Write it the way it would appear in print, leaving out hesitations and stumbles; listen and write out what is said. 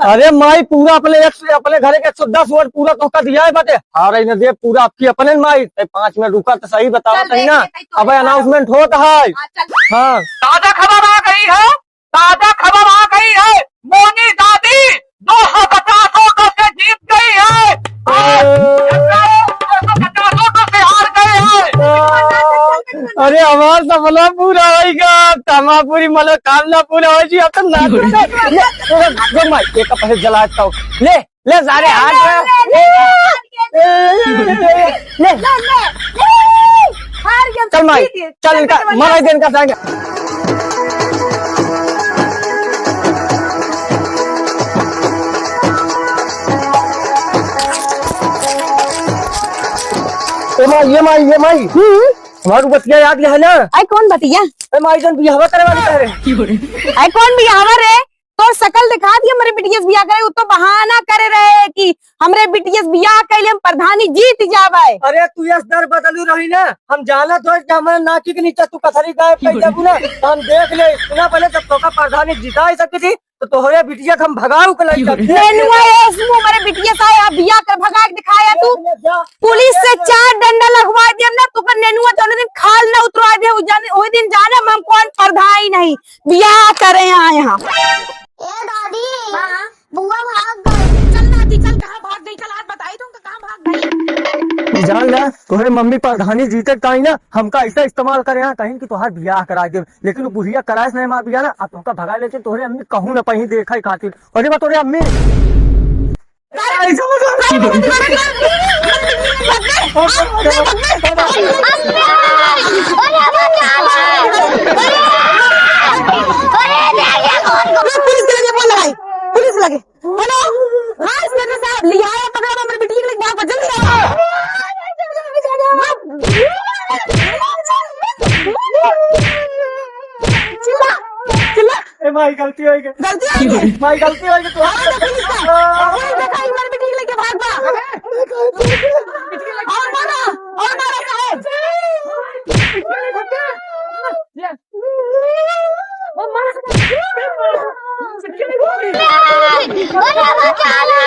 अरे माई पूरा अपने घर के 110 वोट पूरा तोहका दिया है बाटे। हारे न दे पूरा आपकी अपने माई 5 मिनट रुका तो सही बताओ सही ना। अब अनाउंसमेंट होता है। हाँ ताजा खबर आ गई है, ताजा खबर आ गई है। मोनी दादी 250 वोटों से जीत गई है, 250 वोटों से हार गए हैं। अरे हमार सपना पूरा होगा, तमापूरी मनोकामना पूरा हो जी। अब तो माई एक पैसे जलाता हूँ। ले ले सारे हाथ ले चल माई चल इनका मलाई देन का जाएंगे। ये माई हमारू बतिया याद है ना। आई कौन बतिया? माई जन बिहावा करे वाली कह रहे। आई कौन बिहावा रे? तो शकल दिखा दी हमारे बिटिया बियाह करे, तो बहाना करे रहे कि हमरे बिटिया बियाह कैले हम प्रधानी जीत जावे। अरे तू यस दर बदलू रही ना, हम जाना तो हमारे नाकी के नीचे तू कथरी गायब कर जाबू ना, तो हम देख ले सुना पहले जब तो का प्रधानी जीता ही सकी थी तो तोहरे बिटिया हम भगाऊ के लई नेनुआ इसमु हमारे बिटिया सा बियाह कर भगा के दिखाया तू। पुलिस से 4 डंडा लगवा दिया ना, तो पर नेनुआ तो दिन खाल ना उतरवा दे ओई दिन जाने हम कौन प्रधानी नहीं बियाह करे यहाँ। ए दादी बुआ भाग गई। चल नाती चल, कहाँ भाग गई? कल आज बताई तुमको कहाँ भाग गई। जान ना तोहरे मम्मी प्रधानी जीते कहीं ना हमका ऐसा इस्तेमाल करे यहाँ कहीं कि तोहार बियाह करा दे, लेकिन बुढ़िया कराए नहीं मार बिया ना। अब तुमका भगा लेते तोहरे अम्मी कहूँ ना कहीं देखा खातिर। अरे बा तोरे अम्मी पुलिस लगे हेलो हाँ इंस्पेक्टर साहब लिया है पकड़ा हमारे बिटिया के लिए वहाँ पर जल्दी आओ। चिल्ला चिल्ला ए माई गलती हो गई, माई गलती हो गई। तो देखा हमारे बिटिया के लेके भाग बा और मारा साहब बचा लो।